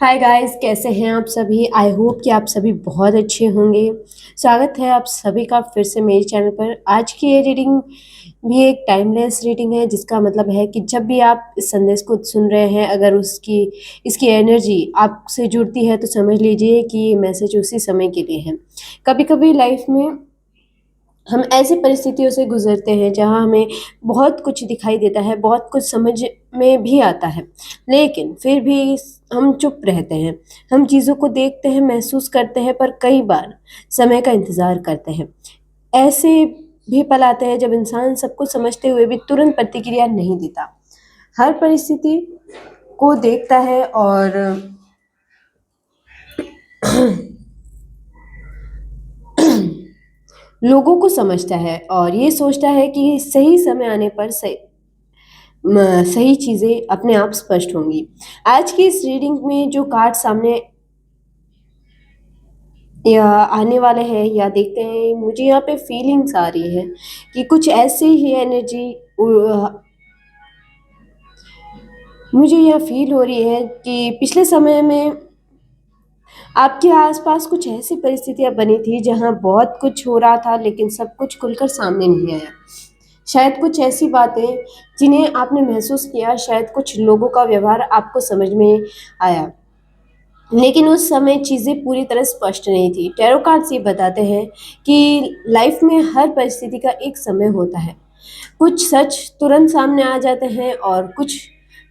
Hi guys, कैसे हैं आप सभी। आई होप कि आप सभी बहुत अच्छे होंगे। स्वागत है आप सभी का फिर से मेरे चैनल पर। आज की ये रीडिंग भी एक टाइमलेस रीडिंग है, जिसका मतलब है कि जब भी आप इस संदेश को सुन रहे हैं, अगर उसकी इसकी एनर्जी आपसे जुड़ती है तो समझ लीजिए कि ये मैसेज उसी समय के लिए है। कभी कभी लाइफ में हम ऐसी परिस्थितियों से गुजरते हैं जहाँ हमें बहुत कुछ दिखाई देता है, बहुत कुछ समझ में भी आता है, लेकिन फिर भी हम चुप रहते हैं। हम चीज़ों को देखते हैं, महसूस करते हैं, पर कई बार समय का इंतज़ार करते हैं। ऐसे भी पल आते हैं जब इंसान सब कुछ समझते हुए भी तुरंत प्रतिक्रिया नहीं देता। हर परिस्थिति को देखता है और लोगों को समझता है और ये सोचता है कि सही समय आने पर सही चीज़ें अपने आप स्पष्ट होंगी। आज की इस रीडिंग में जो कार्ड सामने या आने वाले हैं या देखते हैं, मुझे यहाँ पे फीलिंग्स आ रही है कि कुछ ऐसी ही एनर्जी मुझे यह फील हो रही है कि पिछले समय में आपके आसपास कुछ ऐसी परिस्थितियां बनी थी जहां बहुत कुछ हो रहा था, लेकिन सब कुछ खुलकर सामने नहीं आया। शायद कुछ ऐसी बातें जिन्हें आपने महसूस किया, शायद कुछ लोगों का व्यवहार आपको समझ में आया, लेकिन उस समय चीज़ें पूरी तरह स्पष्ट नहीं थी। टैरो कार्ड्स ये बताते हैं कि लाइफ में हर परिस्थिति का एक समय होता है। कुछ सच तुरंत सामने आ जाते हैं और कुछ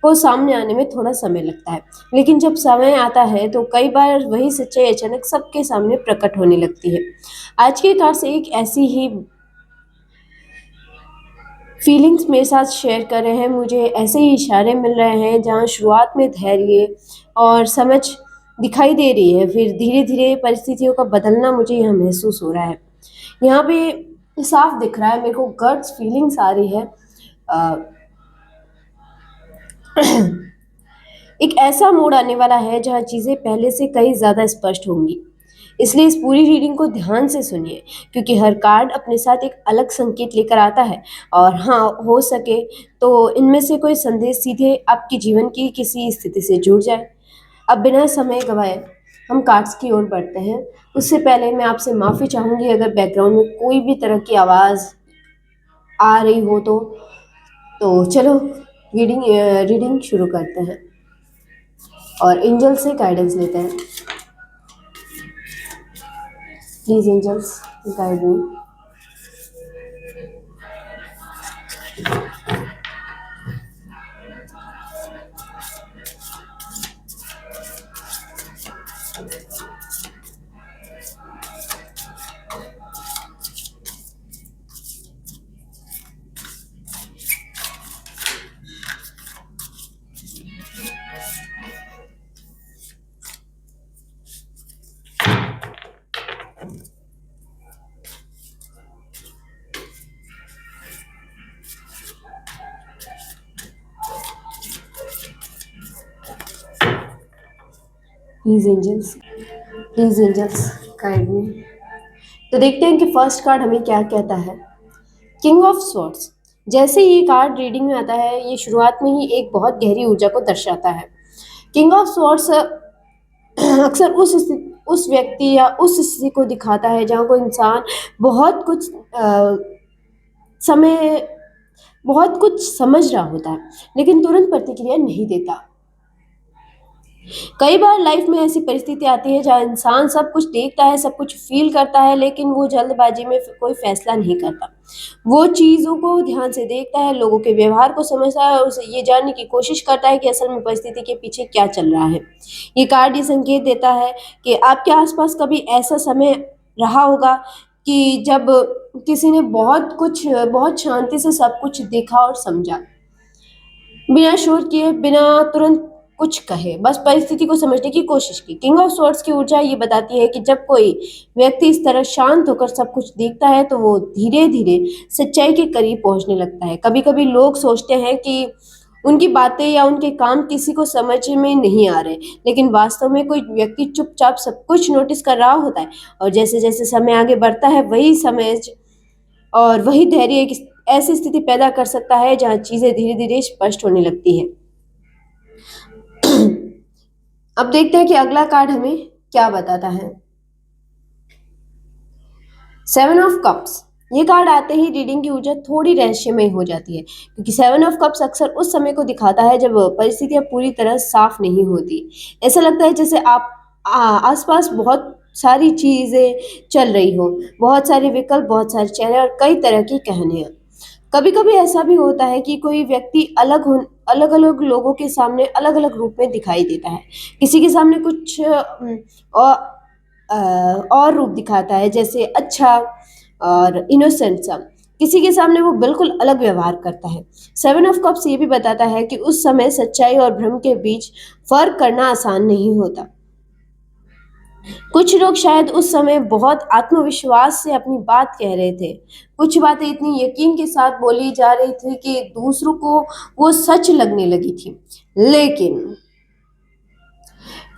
को सामने आने में थोड़ा समय लगता है। लेकिन जब समय आता है तो कई बार वही सच्चाई अचानक सबके सामने प्रकट होने लगती है। आज के कार्ड से एक ऐसी ही फीलिंग्स मेरे साथ शेयर कर रहे हैं। मुझे ऐसे ही इशारे मिल रहे हैं जहाँ शुरुआत में धैर्य और समझ दिखाई दे रही है, फिर धीरे धीरे परिस्थितियों का बदलना मुझे यहाँ महसूस हो रहा है। यहाँ पे साफ दिख रहा है मेरे को, गट्स फीलिंग्स आ रही है। अ, एक ऐसा मोड़ आने वाला है जहाँ चीज़ें पहले से कहीं ज़्यादा स्पष्ट होंगी। इसलिए इस पूरी रीडिंग को ध्यान से सुनिए, क्योंकि हर कार्ड अपने साथ एक अलग संकेत लेकर आता है। और हाँ, हो सके तो इनमें से कोई संदेश सीधे आपके जीवन की किसी स्थिति से जुड़ जाए। अब बिना समय गवाए हम कार्ड्स की ओर बढ़ते हैं। उससे पहले मैं आपसे माफ़ी चाहूँगी अगर बैकग्राउंड में कोई भी तरह की आवाज़ आ रही हो तो चलो रीडिंग शुरू करते हैं और एंजल से गाइडेंस लेते हैं। Please angels, guide me. Please angels, please angels, guide me. तो देखते हैं कि फर्स्ट कार्ड हमें क्या कहता है। King of swords. जैसे ये कार्ड रीडिंग में आता है, ये शुरुआत में ही एक बहुत गहरी ऊर्जा को दर्शाता है। किंग ऑफ स्वॉर्ड्स अक्सर उस व्यक्ति या उस स्थिति को दिखाता है जहाँ कोई इंसान बहुत कुछ समय बहुत कुछ समझ रहा होता है, लेकिन तुरंत प्रतिक्रिया नहीं देता। कई बार लाइफ में ऐसी परिस्थिति आती है जहाँ इंसान सब कुछ देखता है, सब कुछ फील करता है, लेकिन वो जल्दबाजी में कोई फैसला नहीं करता। वो चीज़ों को ध्यान से देखता है, लोगों के व्यवहार को समझता है और उसे ये जानने की कोशिश करता है कि असल में परिस्थिति के पीछे क्या चल रहा है। ये कार्ड ये संकेत देता है कि आपके आसपास कभी ऐसा समय रहा होगा कि जब किसी ने बहुत शांति से सब कुछ देखा और समझा, बिना शोर किए, बिना तुरंत कुछ कहे, बस परिस्थिति को समझने की कोशिश की। किंग ऑफ स्वॉर्ड्स की ऊर्जा ये बताती है कि जब कोई व्यक्ति इस तरह शांत होकर सब कुछ देखता है तो वो धीरे धीरे सच्चाई के करीब पहुंचने लगता है। कभी कभी लोग सोचते हैं कि उनकी बातें या उनके काम किसी को समझ में नहीं आ रहे, लेकिन वास्तव में कोई व्यक्ति चुपचाप सब कुछ नोटिस कर रहा होता है। और जैसे जैसे समय आगे बढ़ता है, वही समझ और वही धैर्य एक ऐसी स्थिति पैदा कर सकता है जहाँ चीजें धीरे धीरे स्पष्ट होने लगती है। अब देखते हैं कि अगला कार्ड हमें क्या बताता है। Seven of cups. ये कार्ड आते ही रीडिंग की ऊर्जा थोड़ी रहस्यमय हो जाती है, क्योंकि सेवन ऑफ कप्स अक्सर उस समय को दिखाता है जब परिस्थितियां पूरी तरह साफ नहीं होती। ऐसा लगता है जैसे आप आसपास बहुत सारी चीजें चल रही हो, बहुत सारे विकल्प, बहुत सारे चेहरे और कई तरह की कहानियां। कभी कभी ऐसा भी होता है कि कोई व्यक्ति अलग अलग लोगों के सामने अलग अलग रूप में दिखाई देता है। किसी के सामने कुछ और अ, और रूप दिखाता है, जैसे अच्छा और इनोसेंट सा। किसी के सामने वो बिल्कुल अलग व्यवहार करता है। सेवन ऑफ कप्स ये भी बताता है कि उस समय सच्चाई और भ्रम के बीच फर्क करना आसान नहीं होता। कुछ लोग शायद उस समय बहुत आत्मविश्वास से अपनी बात कह रहे थे। कुछ बातें इतनी यकीन के साथ बोली जा रही थी कि दूसरों को वो सच लगने लगी थी। लेकिन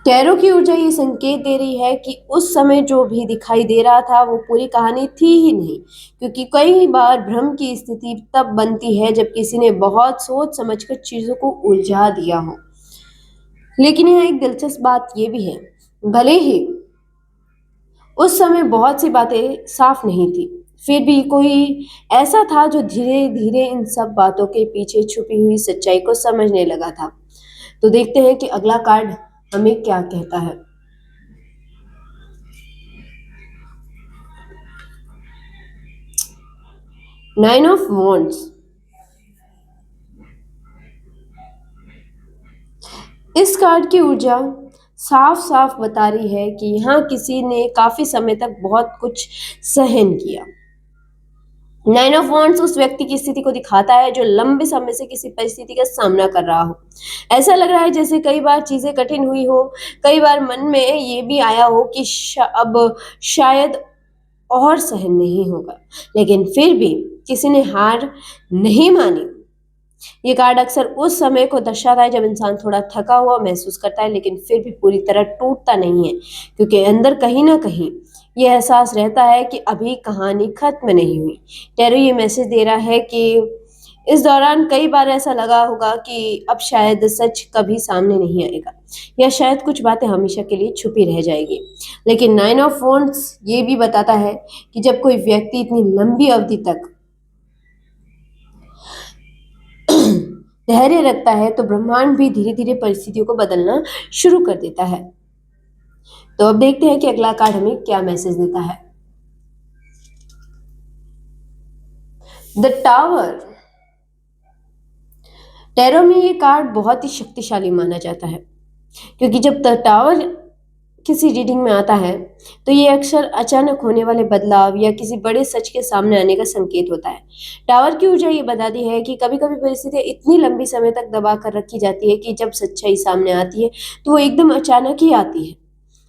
टैरो की ऊर्जा ये संकेत दे रही है कि उस समय जो भी दिखाई दे रहा था वो पूरी कहानी थी ही नहीं, क्योंकि कई बार भ्रम की स्थिति तब बनती है जब किसी ने बहुत सोच समझकर चीजों को उलझा दिया हो। लेकिन यहाँ एक दिलचस्प बात ये भी है, भले ही उस समय बहुत सी बातें साफ नहीं थी, फिर भी कोई ऐसा था जो धीरे धीरे इन सब बातों के पीछे छुपी हुई सच्चाई को समझने लगा था। तो देखते हैं कि अगला कार्ड हमें क्या कहता है। Nine of wands. इस कार्ड की ऊर्जा साफ साफ बता रही है कि यहाँ किसी ने काफी समय तक बहुत कुछ सहन किया। नाइन ऑफ वॉन्ड्स उस व्यक्ति की स्थिति को दिखाता है जो लंबे समय से किसी परिस्थिति का सामना कर रहा हो। ऐसा लग रहा है जैसे कई बार चीजें कठिन हुई हो, कई बार मन में ये भी आया हो कि अब शायद और सहन नहीं होगा, लेकिन फिर भी किसी ने हार नहीं मानी। ये कार्ड अक्सर उस समय को दर्शाता है जब इंसान थोड़ा थका हुआ महसूस करता है, लेकिन फिर भी पूरी तरह टूटता नहीं है, क्योंकि अंदर कहीं ना कहीं ये एहसास रहता है कि अभी कहानी खत्म नहीं हुई। टैरो ये मैसेज दे रहा है कि इस दौरान कई बार ऐसा लगा होगा कि अब शायद सच कभी सामने नहीं आएगा, या शायद कुछ बातें हमेशा के लिए छुपी रह जाएगी। लेकिन नाइन ऑफ वॉन्ड्स ये भी बताता है कि जब कोई व्यक्ति इतनी लंबी अवधि तक धैर्य रखता है तो ब्रह्मांड भी धीरे धीरे परिस्थितियों को बदलना शुरू कर देता है। तो अब देखते हैं कि अगला कार्ड हमें क्या मैसेज देता है। The tower. टैरो में ये कार्ड बहुत ही शक्तिशाली माना जाता है, क्योंकि जब द टावर किसी रीडिंग में आता है तो ये अक्सर अचानक होने वाले बदलाव या किसी बड़े सच के सामने आने का संकेत होता है। टावर की ऊर्जा ये बताती है कि कभी कभी परिस्थितियां इतनी लंबी समय तक दबा कर रखी जाती है कि जब सच्चाई सामने आती है तो वो एकदम अचानक ही आती है।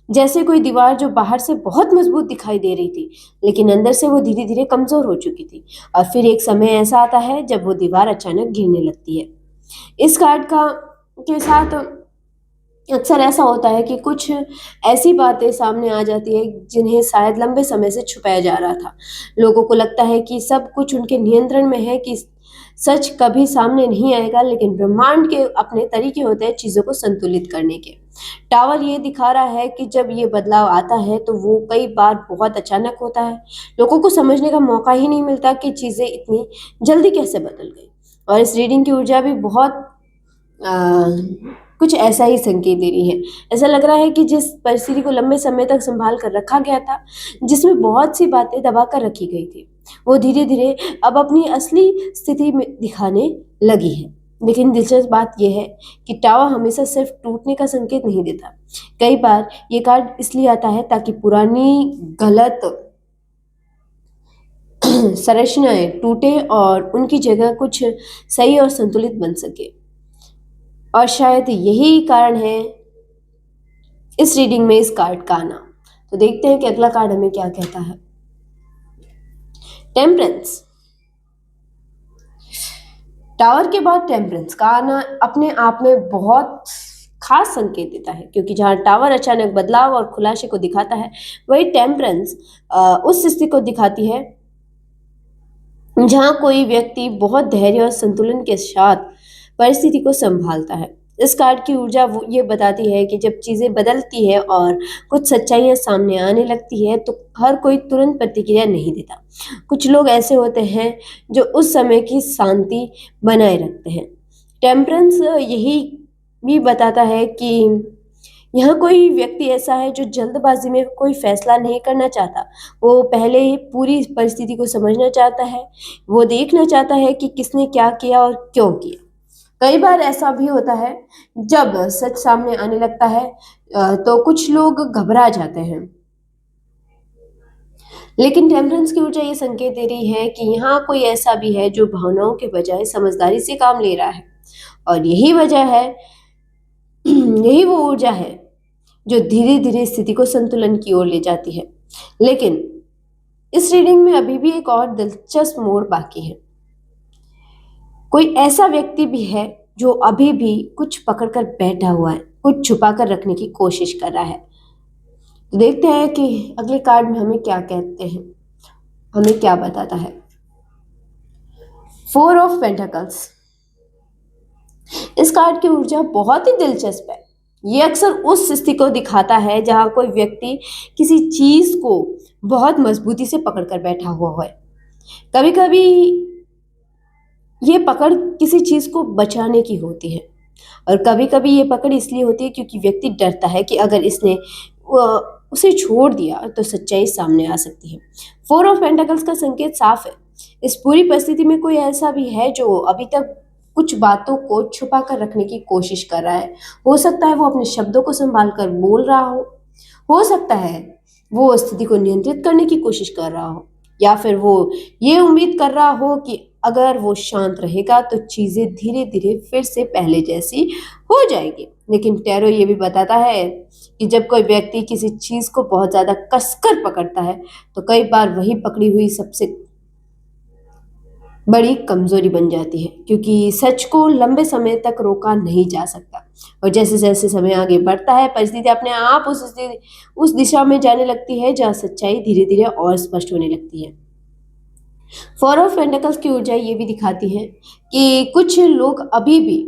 जैसे कोई दीवार जो बाहर से बहुत मजबूत दिखाई दे रही थी, लेकिन अंदर से वो धीरे धीरे कमजोर हो चुकी थी, और फिर एक समय ऐसा आता है जब वो दीवार अचानक गिरने लगती है। इस कार्ड का के साथ अक्सर ऐसा होता है कि कुछ ऐसी बातें सामने आ जाती है जिन्हें शायद लंबे समय से छुपाया जा रहा था। लोगों को लगता है कि सब कुछ उनके नियंत्रण में है, कि सच कभी सामने नहीं आएगा, लेकिन ब्रह्मांड के अपने तरीके होते हैं चीजों को संतुलित करने के। टावर ये दिखा रहा है कि जब ये बदलाव आता है तो वो कई बार बहुत अचानक होता है। लोगों को समझने का मौका ही नहीं मिलता कि चीजें इतनी जल्दी कैसे बदल गई। और इस रीडिंग की ऊर्जा भी बहुत कुछ ऐसा ही संकेत दे रही है। ऐसा लग रहा है कि जिस परिस्थिति को लंबे समय तक संभाल कर रखा गया था, जिसमें बहुत सी बातें दबा कर रखी गई थी, वो धीरे धीरे अब अपनी असली स्थिति में दिखाने लगी है। लेकिन दिलचस्प बात यह है कि टावर हमेशा सिर्फ टूटने का संकेत नहीं देता। कई बार ये कार्ड इसलिए आता है ताकि पुरानी गलत संरचनाएं टूटे और उनकी जगह कुछ सही और संतुलित बन सके। और शायद यही कारण है इस रीडिंग में इस कार्ड का आना। तो देखते हैं कि अगला कार्ड हमें क्या कहता है। टेम्परेंस। टावर के बाद टेम्परेंस का आना अपने आप में बहुत खास संकेत देता है, क्योंकि जहां टावर अचानक बदलाव और खुलासे को दिखाता है, वही टेम्परेंस उस स्थिति को दिखाती है जहां कोई व्यक्ति बहुत धैर्य और संतुलन के साथ परिस्थिति को संभालता है। इस कार्ड की ऊर्जा वो ये बताती है कि जब चीज़ें बदलती है और कुछ सच्चाइयाँ सामने आने लगती है तो हर कोई तुरंत प्रतिक्रिया नहीं देता। कुछ लोग ऐसे होते हैं जो उस समय की शांति बनाए रखते हैं। टेम्परेंस यही भी बताता है कि यहाँ कोई व्यक्ति ऐसा है जो जल्दबाजी में कोई फैसला नहीं करना चाहता। वो पहले ही पूरी परिस्थिति को समझना चाहता है। वो देखना चाहता है कि किसने क्या किया और क्यों किया। कई बार ऐसा भी होता है जब सच सामने आने लगता है तो कुछ लोग घबरा जाते हैं। लेकिन टेम्परेंस की ऊर्जा ये संकेत दे रही है कि यहाँ कोई ऐसा भी है जो भावनाओं के बजाय समझदारी से काम ले रहा है। और यही वजह है यही वो ऊर्जा है जो धीरे-धीरे स्थिति को संतुलन की ओर ले जाती है। लेकिन इस रीडिंग में अभी भी एक और दिलचस्प मोड़ बाकी है। कोई ऐसा व्यक्ति भी है जो अभी भी कुछ पकड़ कर बैठा हुआ है, कुछ छुपा कर रखने की कोशिश कर रहा है। तो देखते हैं कि अगले कार्ड में हमें क्या कहते हैं, हमें क्या बताता है। 4 ऑफ पेंटिकल्स। इस कार्ड की ऊर्जा बहुत ही दिलचस्प है। ये अक्सर उस स्थिति को दिखाता है जहां कोई व्यक्ति किसी चीज को बहुत मजबूती से पकड़ कर बैठा हुआ है। कभी कभी ये पकड़ किसी चीज को बचाने की होती है और कभी कभी ये पकड़ इसलिए होती है क्योंकि व्यक्ति डरता है कि अगर इसने उसे छोड़ दिया तो सच्चाई सामने आ सकती है। 4 ऑफ पेंटिकल्स का संकेत साफ है। इस पूरी परिस्थिति में कोई ऐसा भी है जो अभी तक कुछ बातों को छुपा कर रखने की कोशिश कर रहा है। हो सकता है वो अपने शब्दों को संभाल कर बोल रहा हो सकता है वो स्थिति को नियंत्रित करने की कोशिश कर रहा हो, या फिर वो ये उम्मीद कर रहा हो कि अगर वो शांत रहेगा तो चीजें धीरे धीरे फिर से पहले जैसी हो जाएगी। लेकिन टैरो ये भी बताता है कि जब कोई व्यक्ति किसी चीज को बहुत ज्यादा कसकर पकड़ता है तो कई बार वही पकड़ी हुई सबसे बड़ी कमजोरी बन जाती है, क्योंकि सच को लंबे समय तक रोका नहीं जा सकता। और जैसे जैसे समय आगे बढ़ता है परिस्थिति अपने आप उस दिशा में जाने लगती है जहाँ सच्चाई धीरे धीरे और स्पष्ट होने लगती है। 4 ऑफ पेंटिकल्स की ऊर्जा ये भी दिखाती है कि कुछ लोग अभी भी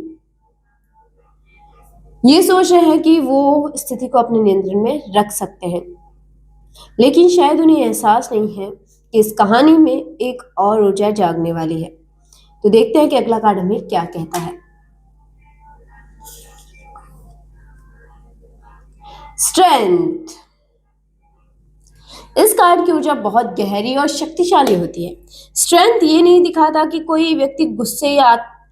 ये सोच रहे हैं कि वो स्थिति को अपने नियंत्रण में रख सकते हैं, लेकिन शायद उन्हें एहसास नहीं है कि इस कहानी में एक और ऊर्जा जागने वाली है। तो देखते हैं कि अगला कार्ड हमें क्या कहता है। स्ट्रेंथ। इस कार्ड की ऊर्जा बहुत गहरी और शक्तिशाली होती है। स्ट्रेंथ ये नहीं दिखाता कि कोई व्यक्ति गुस्से या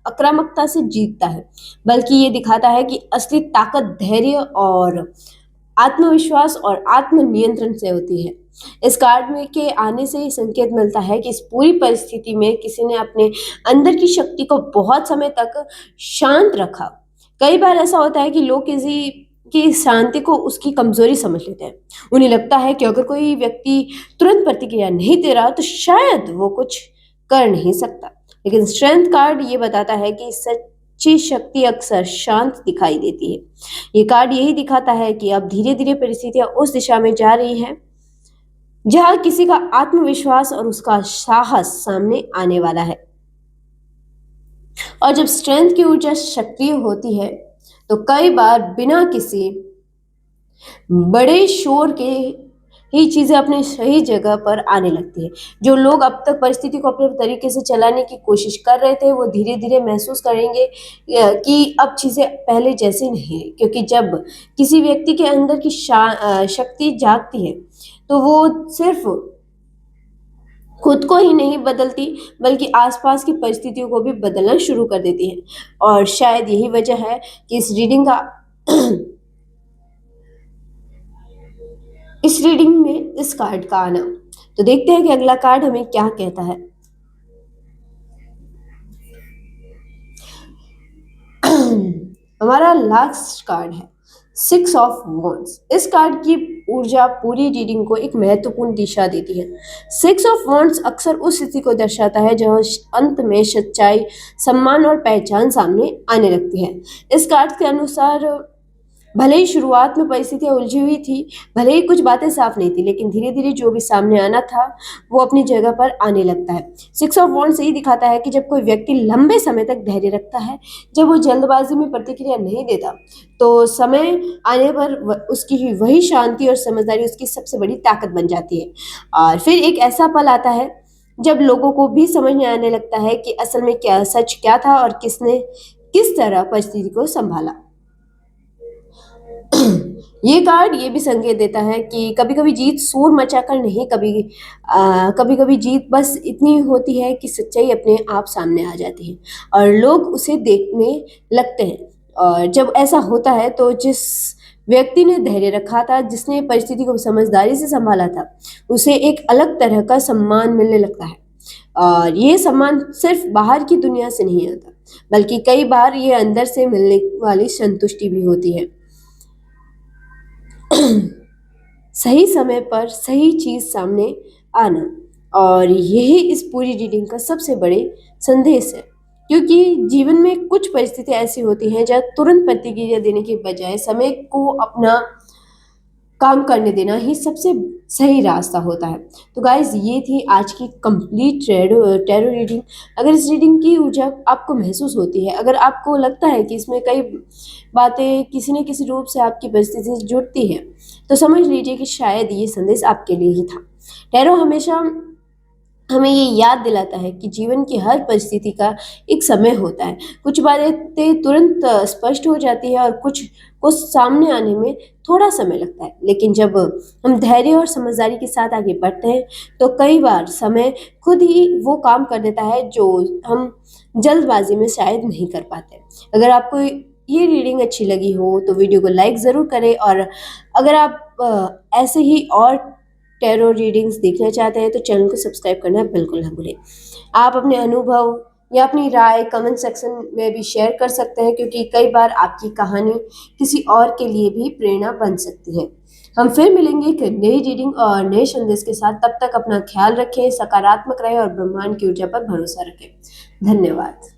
आक्रामकता से जीतता है, बल्कि ये दिखाता है कि असली ताकत धैर्य और आत्मविश्वास और आत्मनियंत्रण से होती है। इस कार्ड में के आने से ही संकेत मिलता है कि इस पूरी परिस्थिति में किसी ने अपने अंदर की शक्ति को बहुत समय तक शांत रखा। कई बार ऐसा होता है कि लोग किसी की शांति को उसकी कमजोरी समझ लेते हैं। उन्हें लगता है कि अगर कोई व्यक्ति तुरंत प्रतिक्रिया नहीं दे रहा तो शायद वो कुछ कर नहीं सकता। लेकिन स्ट्रेंथ कार्ड ये बताता है कि सच्ची शक्ति अक्सर शांत दिखाई देती है। ये कार्ड यही दिखाता है कि अब धीरे धीरे परिस्थितियां उस दिशा में जा रही हैं जहां किसी का आत्मविश्वास और उसका साहस सामने आने वाला है। और जब स्ट्रेंथ की ऊर्जा सक्रिय होती है तो कई बार बिना किसी बड़े शोर के ही चीजें अपने सही जगह पर आने लगती है। जो लोग अब तक परिस्थिति को अपने तरीके से चलाने की कोशिश कर रहे थे वो धीरे धीरे महसूस करेंगे कि अब चीजें पहले जैसी नहीं है, क्योंकि जब किसी व्यक्ति के अंदर की शक्ति जागती है तो वो सिर्फ खुद को ही नहीं बदलती बल्कि आसपास की परिस्थितियों को भी बदलना शुरू कर देती है। और शायद यही वजह है कि इस रीडिंग में इस कार्ड का आना। तो देखते हैं कि अगला कार्ड हमें क्या कहता है। हमारा लास्ट कार्ड है 6 ऑफ वॉन्ड्स। इस कार्ड की ऊर्जा पूरी रीडिंग को एक महत्वपूर्ण दिशा देती है। 6 ऑफ वॉन्ड्स अक्सर उस स्थिति को दर्शाता है जहां अंत में सच्चाई, सम्मान और पहचान सामने आने लगती है। इस कार्ड के अनुसार भले ही शुरुआत में परिस्थितियाँ उलझी हुई थी, भले ही कुछ बातें साफ नहीं थी, लेकिन धीरे-धीरे जो भी सामने आना था, वो अपनी जगह पर आने लगता है। सिक्स ऑफ वॉन्ड्स यही दिखाता है कि जब कोई व्यक्ति लंबे समय तक धैर्य रखता है, जब वो जल्दबाज़ी में प्रतिक्रिया नहीं देता, तो समय आने पर उसकी वही शांति और समझदारी उसकी सबसे बड़ी ताकत बन जाती है। और फिर एक ऐसा पल आता है, जब लोगों को भी समझ में आने लगता है कि असल में क्या सच क्या था और किसने किस तरह परिस्थिति को संभाला। ये कार्ड ये भी संकेत देता है कि कभी-कभी जीत शोर मचाकर नहीं, कभी-कभी जीत बस इतनी होती है कि सच्चाई अपने आप सामने आ जाती है और लोग उसे देखने लगते हैं। और जब ऐसा होता है तो जिस व्यक्ति ने धैर्य रखा था, जिसने परिस्थिति को समझदारी से संभाला था, उसे एक अलग तरह का सम्मान मिलने लगता है। और ये सम्मान सिर्फ बाहर की दुनिया से नहीं आता, बल्कि कई बार ये अंदर से मिलने वाली संतुष्टि भी होती है। सही समय पर सही चीज़ सामने आना, और यही इस पूरी रीडिंग का सबसे बड़े संदेश है, क्योंकि जीवन में कुछ परिस्थितियाँ ऐसी होती हैं जहाँ तुरंत प्रतिक्रिया देने के बजाय समय को अपना काम करने देना ही सबसे सही रास्ता होता है। तो गाइज़, ये थी आज की कंप्लीट टैरो रीडिंग। अगर इस रीडिंग की ऊर्जा आपको महसूस होती है, अगर आपको लगता है कि इसमें कई बातें किसी न किसी रूप से आपकी परिस्थिति से जुड़ती हैं, तो समझ लीजिए कि शायद ये संदेश आपके लिए ही था। टैरो हमेशा हमें ये याद दिलाता है कि जीवन की हर परिस्थिति का एक समय होता है। कुछ बातें तुरंत स्पष्ट हो जाती है और कुछ को सामने आने में थोड़ा समय लगता है। लेकिन जब हम धैर्य और समझदारी के साथ आगे बढ़ते हैं, तो कई बार समय खुद ही वो काम कर देता है जो हम जल्दबाजी में शायद नहीं कर पाते। अगर आपको ये रीडिंग अच्छी लगी हो तो वीडियो को लाइक ज़रूर करें, और अगर आप ऐसे ही और टैरो रीडिंग्स देखना चाहते हैं तो चैनल को सब्सक्राइब करना बिल्कुल ना भूलें। आप अपने अनुभव या अपनी राय कमेंट सेक्शन में भी शेयर कर सकते हैं, क्योंकि कई बार आपकी कहानी किसी और के लिए भी प्रेरणा बन सकती है। हम फिर मिलेंगे एक नई रीडिंग और नए संदेश के साथ। तब तक अपना ख्याल रखें, सकारात्मक रहें और ब्रह्मांड की ऊर्जा पर भरोसा रखें। धन्यवाद।